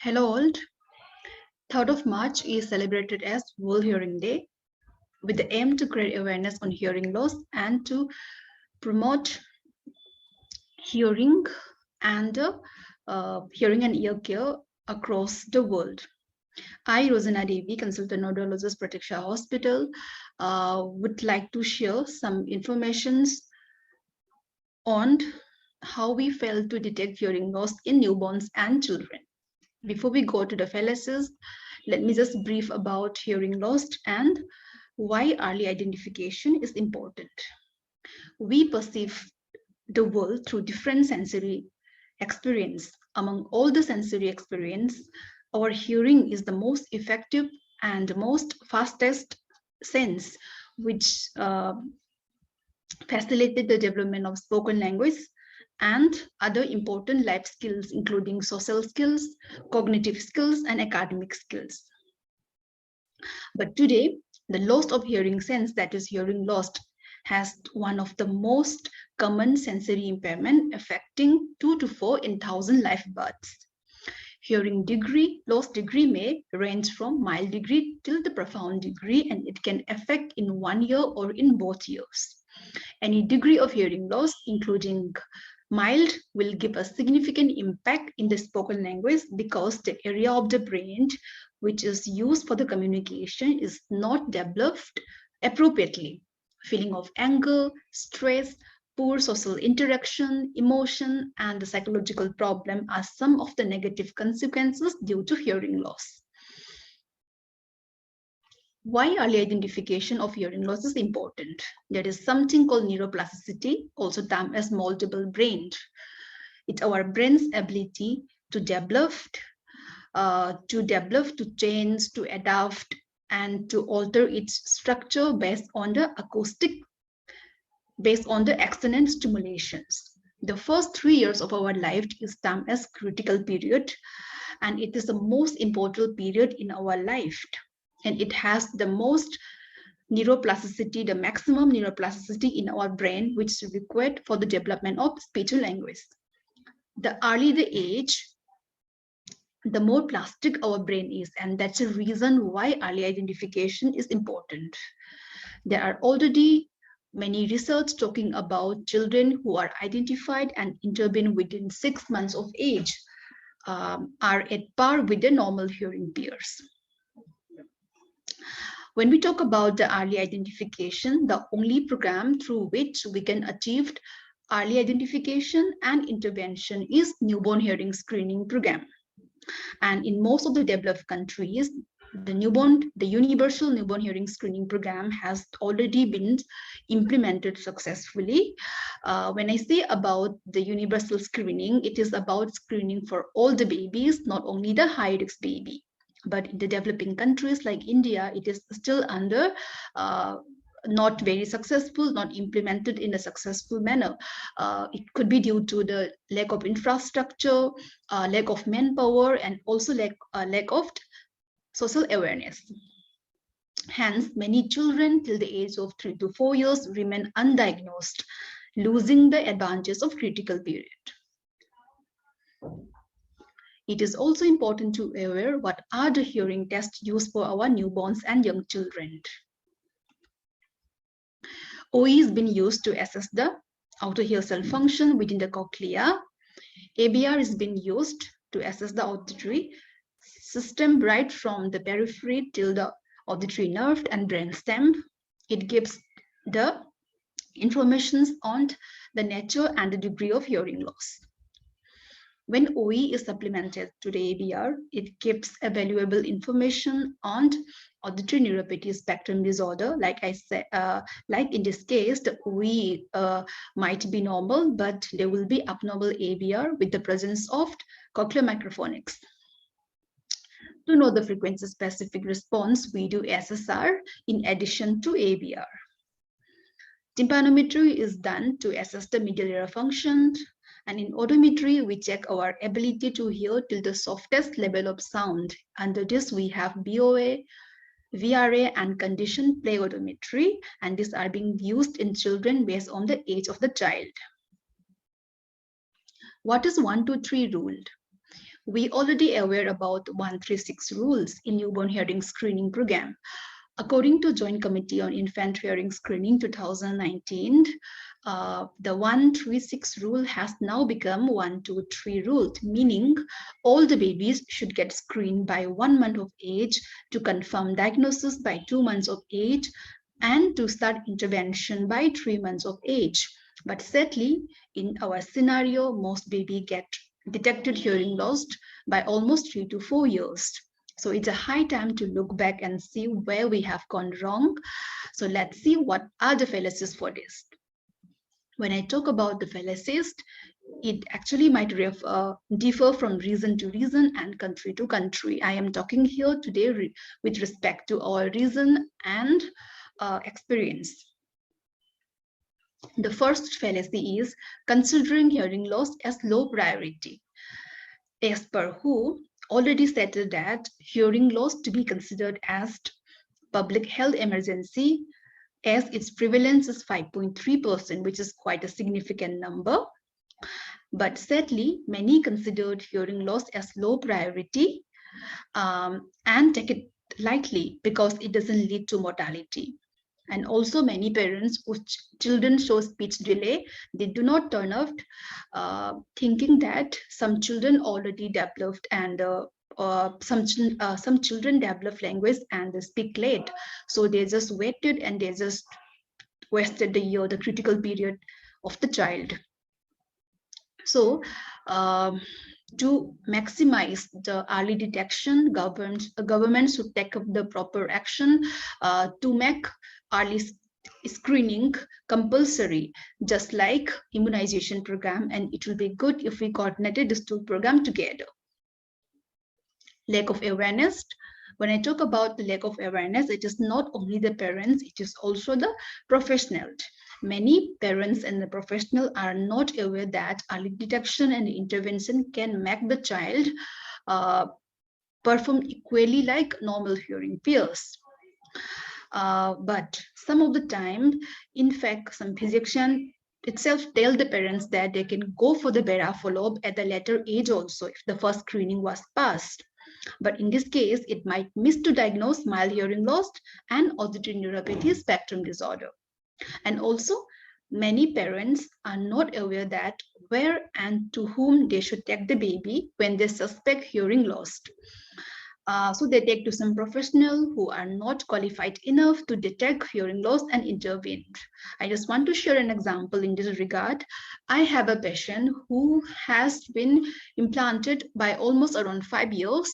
Hello all. 3rd of March is celebrated as World Hearing Day with the aim to create awareness on hearing loss and to promote hearing and hearing and ear care across the world. I, Rojina Devi, consultant audiologist, Pratiksha Hospital, would like to share some information on how we fail to detect hearing loss in newborns and children. Before we go to the fallacies, let me just brief about hearing loss and why early identification is important. We perceive the world through different sensory experience. Among all the sensory experience, our hearing is the most effective and most fastest sense, which facilitated the development of spoken language and other important life skills, including social skills, cognitive skills, and academic skills. But today, the loss of hearing sense, that is hearing loss, has one of the most common sensory impairment, affecting 2 to 4 in 1,000 live births. Hearing degree, loss degree may range from mild degree till the profound degree, and it can affect in 1 year or in both years. Any degree of hearing loss, including mild, will give a significant impact in the spoken language because the area of the brain which is used for the communication is not developed appropriately. Feeling of anger, stress, poor social interaction, emotion, and the psychological problem are some of the negative consequences due to hearing loss. Why early identification of hearing loss is important? There is something called neuroplasticity, also termed as moldable brain. It's our brain's ability to develop, to change, to adapt, and to alter its structure based on the external stimulations. The first 3 years of our life is termed as critical period, and it is the most important period in our life. And it has the most neuroplasticity, the maximum neuroplasticity in our brain, which is required for the development of speech and language. The earlier the age, the more plastic our brain is, and that's a reason why early identification is important. There are already many research talking about children who are identified and intervened within 6 months of age are at par with the normal hearing peers. When we talk about the early identification, the only program through which we can achieve early identification and intervention is newborn hearing screening program. And in most of the developed countries, the universal newborn hearing screening program has already been implemented successfully. When I say about the universal screening, it is about screening for all the babies, not only the high risk baby. But in the developing countries like India, it is still under not very successful, not implemented in a successful manner. It could be due to the lack of infrastructure, lack of manpower, and also lack of social awareness. Hence, many children till the age of 3 to 4 years remain undiagnosed, losing the advantage of critical period. It is also important to be aware what are the hearing tests used for our newborns and young children. OE has been used to assess the outer ear cell function within the cochlea. ABR has been used to assess the auditory system right from the periphery till the auditory nerve and brainstem. It gives the information on the nature and the degree of hearing loss. When OE is supplemented to the ABR, it gives a valuable information on auditory neuropathy spectrum disorder. Like I said, like in this case, the OE might be normal, but there will be abnormal ABR with the presence of cochlear microphonics. To know the frequency-specific response, we do SSR in addition to ABR. Tympanometry is done to assess the medial ear function, and in odometry, we check our ability to hear till the softest level of sound. Under this, we have BOA, VRA, and conditioned play odometry, and these are being used in children based on the age of the child. What is 1, 2, 3 rule? We already aware about 136 rules in newborn hearing screening program. According to Joint Committee on Infant Hearing Screening 2019, the 136 rule has now become 123 rule, meaning all the babies should get screened by 1 month of age, to confirm diagnosis by 2 months of age, and to start intervention by 3 months of age. But sadly, in our scenario, most babies get detected hearing loss by almost 3 to 4 years. So it's a high time to look back and see where we have gone wrong. So let's see what are the fallacies for this. When I talk about the fallacies, it actually might differ from region to region and country to country. I am talking here today with respect to our region and experience. The first fallacy is considering hearing loss as low priority. As per WHO, already stated that hearing loss to be considered as public health emergency, as its prevalence is 5.3%, which is quite a significant number. But sadly, many considered hearing loss as low priority and take it lightly because it doesn't lead to mortality. And also many parents whose children show speech delay, they do not turn up thinking that some children already developed and some children develop language and they speak late. So they just waited and they just wasted the year, the critical period of the child. So to maximize the early detection, government should take up the proper action to make early screening compulsory, just like immunization program, and it will be good if we coordinated these two programs together. Lack of awareness. When I talk about the lack of awareness, it is not only the parents, it is also the professionals. Many parents and the professional are not aware that early detection and intervention can make the child perform equally like normal hearing peers. But some of the time, in fact, some physician itself tell the parents that they can go for the BERA follow-up at the later age also if the first screening was passed. But in this case, it might miss to diagnose mild hearing loss and auditory neuropathy spectrum disorder. And also, many parents are not aware that where and to whom they should take the baby when they suspect hearing loss. So they take to some professional who are not qualified enough to detect hearing loss and intervene. I just want to share an example in this regard. I have a patient who has been implanted by almost around 5 years.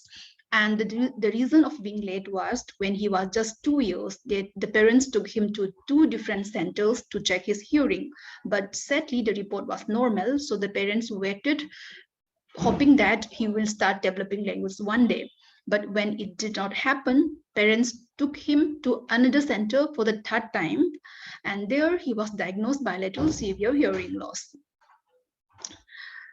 And the reason of being late was when he was just 2 years, the parents took him to 2 different centers to check his hearing. But sadly, the report was normal. So the parents waited, hoping that he will start developing language one day. But when it did not happen, parents took him to another center for the 3rd time. And there he was diagnosed bilateral severe hearing loss.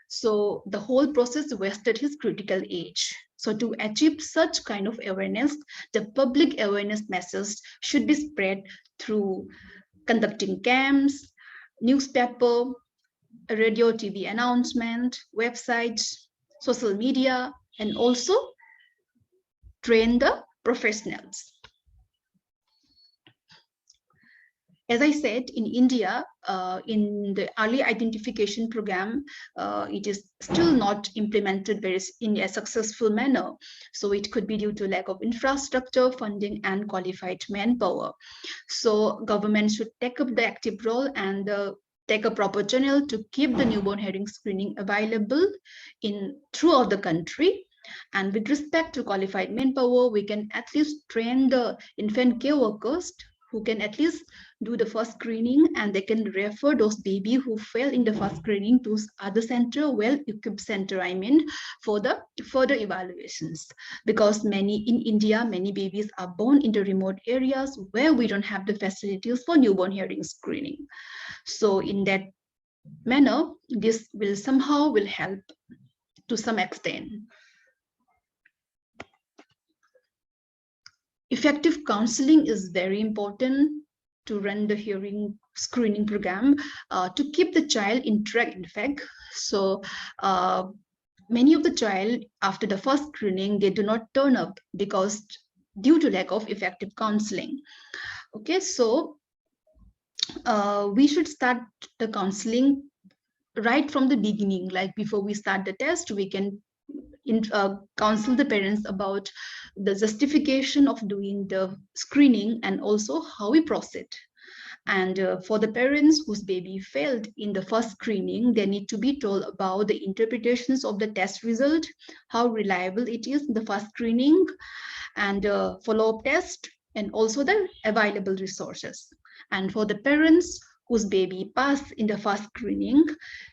So the whole process wasted his critical age. So to achieve such kind of awareness, the public awareness message should be spread through conducting camps, newspaper, radio, TV announcement, websites, social media, and also train the professionals. As I said, in India, in the early identification program, it is still not implemented in a successful manner. So it could be due to lack of infrastructure, funding, and qualified manpower. So government should take up the active role and take a proper channel to keep the newborn hearing screening available throughout the country. And with respect to qualified manpower, we can at least train the infant care workers who can at least do the first screening, and they can refer those babies who fail in the first screening to other center, well-equipped center, for the further evaluations. Because in India, many babies are born in the remote areas where we don't have the facilities for newborn hearing screening. So in that manner, this will somehow help to some extent. Effective counseling is very important to run the hearing screening program to keep the child in track, in fact. So Many of the child after the first screening, they do not turn up because due to lack of effective counseling. Okay, so we should start the counseling right from the beginning. Like before we start the test, we can counsel the parents about the justification of doing the screening and also how we proceed. And for the parents whose baby failed in the first screening, they need to be told about the interpretations of the test result, how reliable it is in the first screening, and follow-up test, and also the available resources. And for the parents whose baby passed in the first screening,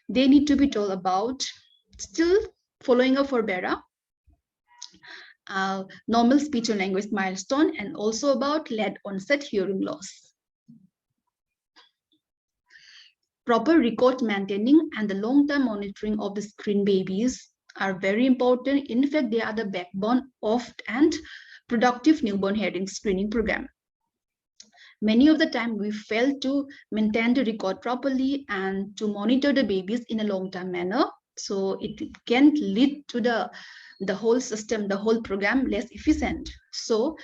they need to be told about still following up for BERA, normal speech and language milestone, and also about late onset hearing loss. Proper record maintaining and the long-term monitoring of the screen babies are very important. In fact, they are the backbone of and productive newborn hearing screening program. Many of the time we fail to maintain the record properly and to monitor the babies in a long-term manner. So it can lead to the whole system, the whole program less efficient. So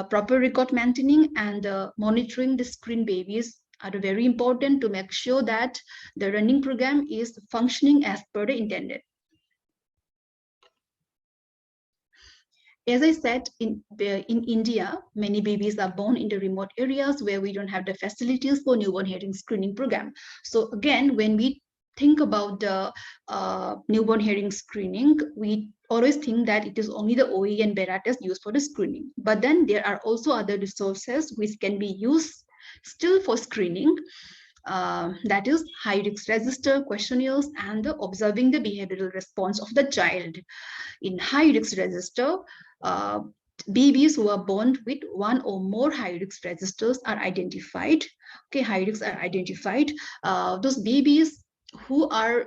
proper record maintaining and monitoring the screen babies are very important to make sure that the running program is functioning as per the intended. As I said, in India, many babies are born in the remote areas where we don't have the facilities for newborn hearing screening program. So again, when we think about the newborn hearing screening, we always think that it is only the OE and BERA test used for the screening. But then there are also other resources which can be used still for screening. That is high risk register, questionnaires, and observing the behavioral response of the child. In high risk register, uh, babies who are born with one or more high risk registers are identified. Okay, high risks are identified. Those babies who are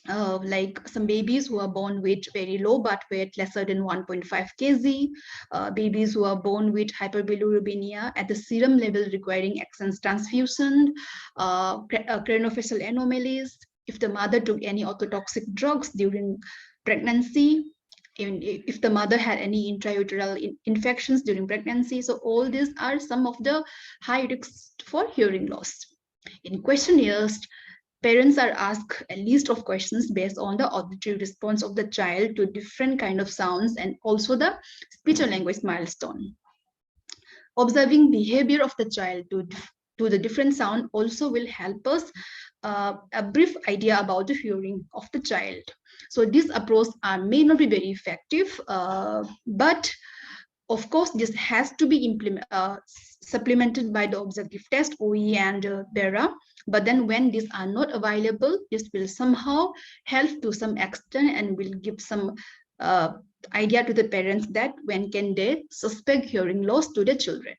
like some babies who are born with very low birth weight, lesser than 1.5 kg, babies who are born with hyperbilirubinemia at the serum level requiring excess transfusion, craniofacial anomalies, if the mother took any ototoxic drugs during pregnancy, if the mother had any intrauterine infections during pregnancy. So all these are some of the high risks for hearing loss. In questionnaires, parents are asked a list of questions based on the auditory response of the child to different kind of sounds and also the speech and language milestone. Observing behavior of the child to the different sound also will help us a brief idea about the hearing of the child. So this approach may not be very effective, but of course, this has to be supplemented by the objective test, OE and BERA. But then when these are not available, this will somehow help to some extent and will give some idea to the parents that when can they suspect hearing loss to the children.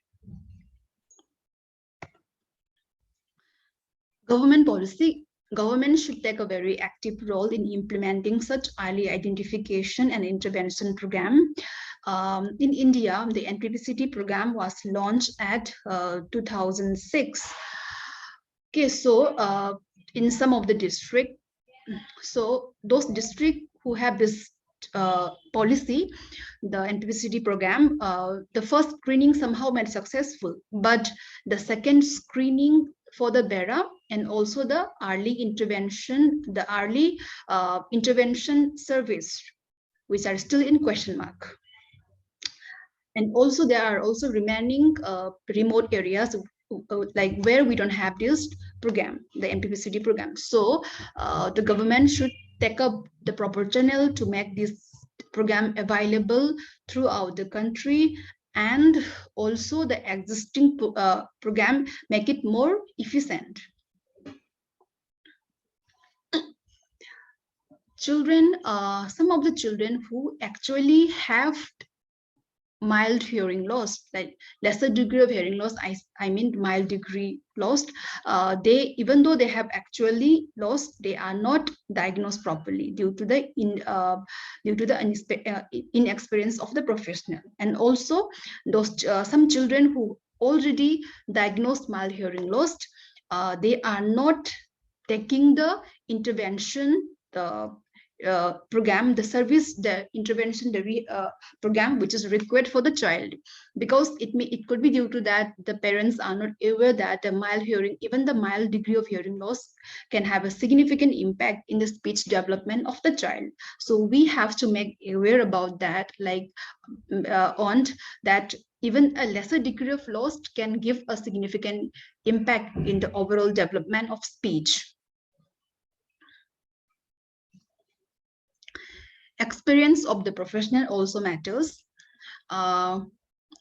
Government policy. Government should take a very active role in implementing such early identification and intervention program. In India, the NPPCT program was launched at 2006. Okay, so in some of the districts, so those districts who have this policy, the NPPCT program, the first screening somehow made successful, but the second screening for the BERA and also the early intervention, intervention service, which are still in question mark. And also there are also remaining remote areas like where we don't have this program, the NPPCT program. So the government should take up the proper channel to make this program available throughout the country, and also the existing program make it more efficient. Children, some of the children who actually have mild hearing loss, like lesser degree of hearing loss, I mean mild degree lost, they, even though they have actually lost, they are not diagnosed properly due to the inexperience of the professional. And also those some children who already diagnosed mild hearing loss, they are not taking the intervention, the program, the service, the intervention, the program which is required for the child, because it could be due to that the parents are not aware that a mild hearing, even the mild degree of hearing loss, can have a significant impact in the speech development of the child. So we have to make aware about that, like on that even a lesser degree of loss can give a significant impact in the overall development of speech. Experience of the professional also matters.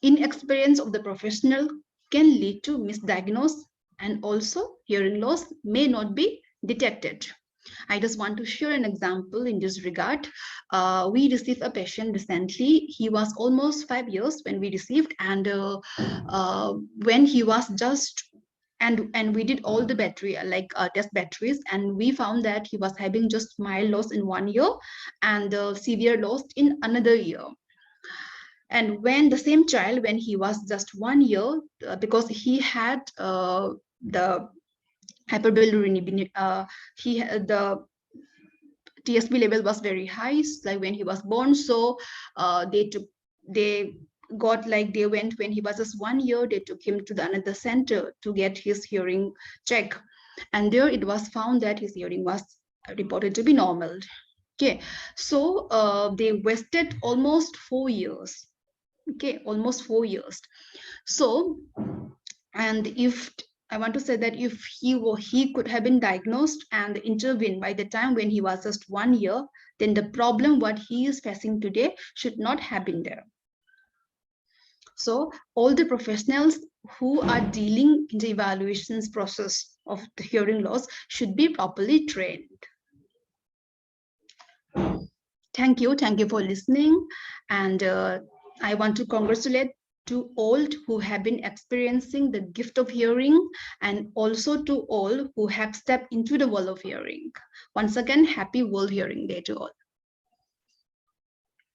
Inexperience of the professional can lead to misdiagnosis, and also hearing loss may not be detected. I just want to share an example in this regard. We received a patient recently. He was almost 5 years when we received, and when he was just and we did all the battery test batteries, and we found that he was having just mild loss in 1 year and severe loss in another year. And when the same child, when he was just 1 year, because he had the hyperbilirubinemia, the TSB level was very high, like when he was born. So they got like they went when he was just 1 year. They took him to the another center to get his hearing check, and there it was found that his hearing was reported to be normal. Okay, so they wasted almost 4 years. Okay, almost 4 years. So, and if I want to say that if he could have been diagnosed and intervened by the time when he was just 1 year, then the problem what he is facing today should not have been there. So all the professionals who are dealing in the evaluations process of the hearing loss should be properly trained. Thank you for listening, and I want to congratulate to all who have been experiencing the gift of hearing, and also to all who have stepped into the world of hearing. Once again, happy World Hearing Day to all.